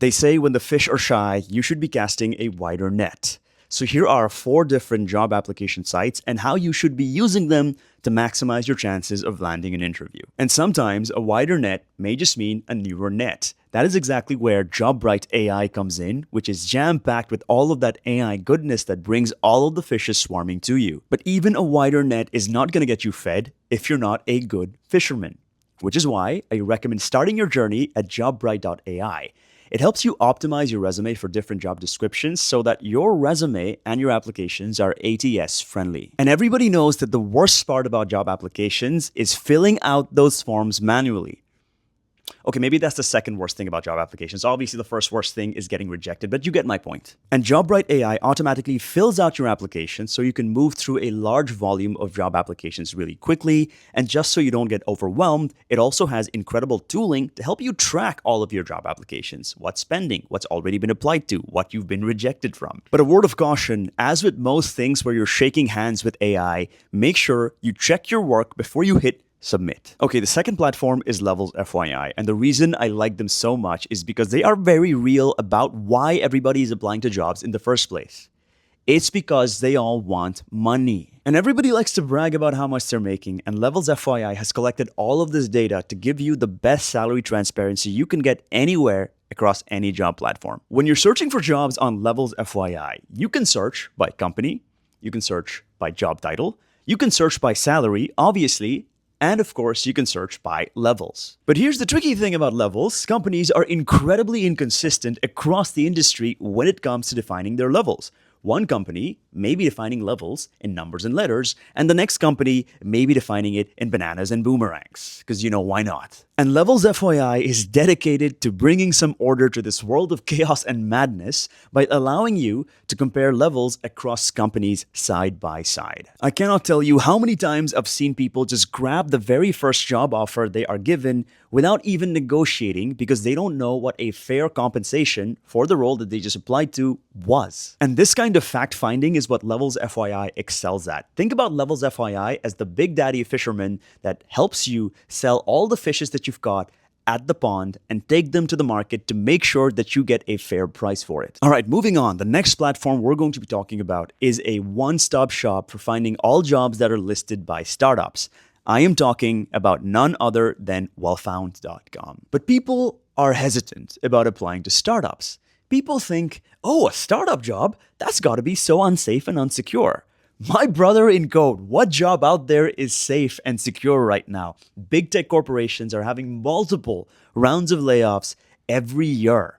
They say when the fish are shy, you should be casting a wider net. So here are 4 different job application sites and how you should be using them to maximize your chances of landing an interview. And sometimes a wider net may just mean a newer net. That is exactly where Jobbright AI comes in, which is jam-packed with all of that AI goodness that brings all of the fishes swarming to you. But even a wider net is not going to get you fed if you're not a good fisherman. Which is why I recommend starting your journey at Jobbright.ai. It helps you optimize your resume for different job descriptions so that your resume and your applications are ATS friendly. And everybody knows that the worst part about job applications is filling out those forms manually. Okay, maybe that's the second worst thing about job applications. Obviously, the first worst thing is getting rejected, but you get my point. And Jobbright AI automatically fills out your application so you can move through a large volume of job applications really quickly. And just so you don't get overwhelmed, it also has incredible tooling to help you track all of your job applications, what's pending, what's already been applied to, what you've been rejected from. But a word of caution, as with most things where you're shaking hands with AI, make sure you check your work before you hit submit. Okay, the second platform is Levels.fyi, and the reason I like them so much is because they are very real about why everybody is applying to jobs in the first place. It's because they all want money. And everybody likes to brag about how much they're making, and Levels.fyi has collected all of this data to give you the best salary transparency you can get anywhere across any job platform. When you're searching for jobs on Levels.fyi, you can search by company, you can search by job title, you can search by salary, obviously, and of course, you can search by levels. But here's the tricky thing about levels. Companies are incredibly inconsistent across the industry when it comes to defining their levels. One company may be defining levels in numbers and letters, and the next company may be defining it in bananas and boomerangs, because why not? And Levels.fyi is dedicated to bringing some order to this world of chaos and madness by allowing you to compare levels across companies side by side. I cannot tell you how many times I've seen people just grab the very first job offer they are given without even negotiating because they don't know what a fair compensation for the role that they just applied to was. And this kind of fact-finding is what Levels.fyi excels at. Think about Levels.fyi as the big daddy fisherman that helps you sell all the fishes that you've got at the pond and take them to the market to make sure that you get a fair price for it. All right, moving on. The next platform we're going to be talking about is a one-stop shop for finding all jobs that are listed by startups. I am talking about none other than Wellfound.com. But people are hesitant about applying to startups. People think, oh, a startup job? That's got to be so unsafe and unsecure. My brother in code, what job out there is safe and secure right now? Big tech corporations are having multiple rounds of layoffs every year.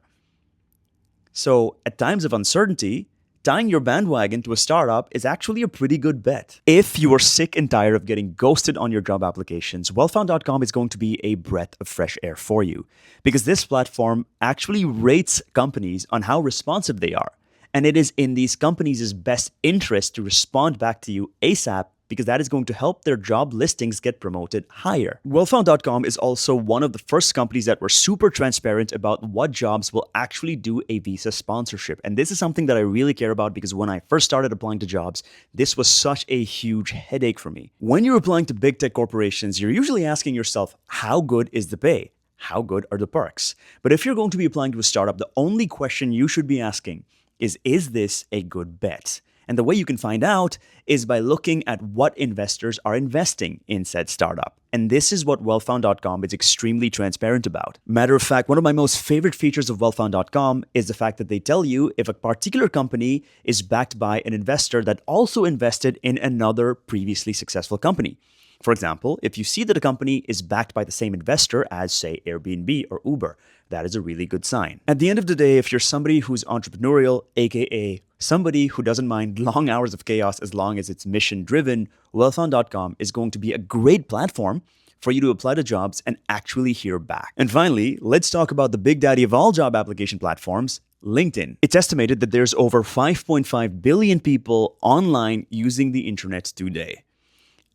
So at times of uncertainty, tying your bandwagon to a startup is actually a pretty good bet. If you are sick and tired of getting ghosted on your job applications, Wellfound.com is going to be a breath of fresh air for you, because this platform actually rates companies on how responsive they are. And it is in these companies' best interest to respond back to you ASAP, because that is going to help their job listings get promoted higher. Wellfound.com is also one of the first companies that were super transparent about what jobs will actually do a visa sponsorship. And this is something that I really care about because when I first started applying to jobs, this was such a huge headache for me. When you're applying to big tech corporations, you're usually asking yourself, how good is the pay? How good are the perks? But if you're going to be applying to a startup, the only question you should be asking is this a good bet? And the way you can find out is by looking at what investors are investing in said startup. And this is what Wellfound.com is extremely transparent about. Matter of fact, one of my most favorite features of Wellfound.com is the fact that they tell you if a particular company is backed by an investor that also invested in another previously successful company. For example, if you see that a company is backed by the same investor as, say, Airbnb or Uber, that is a really good sign. At the end of the day, if you're somebody who's entrepreneurial, aka somebody who doesn't mind long hours of chaos as long as it's mission-driven, Wellfound.com is going to be a great platform for you to apply to jobs and actually hear back. And finally, let's talk about the big daddy of all job application platforms, LinkedIn. It's estimated that there's over 5.5 billion people online using the internet today.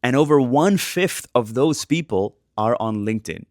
And over 1/5 of those people are on LinkedIn,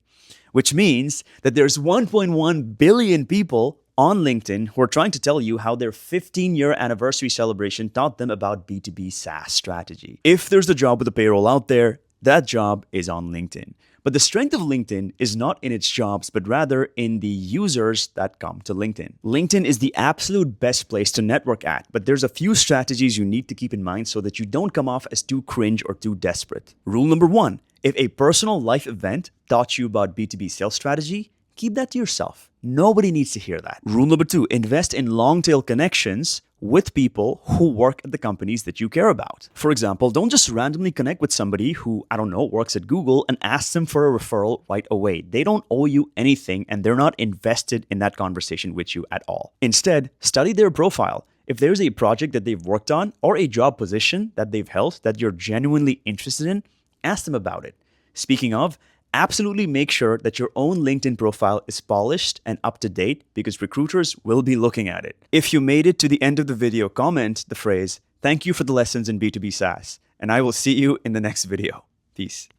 which means that there's 1.1 billion people on LinkedIn who are trying to tell you how their 15-year anniversary celebration taught them about B2B SaaS strategy. If there's a job with a payroll out there, that job is on LinkedIn. But the strength of LinkedIn is not in its jobs, but rather in the users that come to LinkedIn. LinkedIn is the absolute best place to network at, but there's a few strategies you need to keep in mind so that you don't come off as too cringe or too desperate. Rule number 1, if a personal life event taught you about B2B sales strategy, keep that to yourself. Nobody needs to hear that. Rule number 2, invest in long-tail connections with people who work at the companies that you care about. For example, don't just randomly connect with somebody who, I don't know, works at Google and ask them for a referral right away. They don't owe you anything and they're not invested in that conversation with you at all. Instead, study their profile. If there's a project that they've worked on or a job position that they've held that you're genuinely interested in, ask them about it. Speaking of, absolutely make sure that your own LinkedIn profile is polished and up to date because recruiters will be looking at it. If you made it to the end of the video, comment the phrase, "Thank you for the lessons in B2B SaaS," and I will see you in the next video. Peace.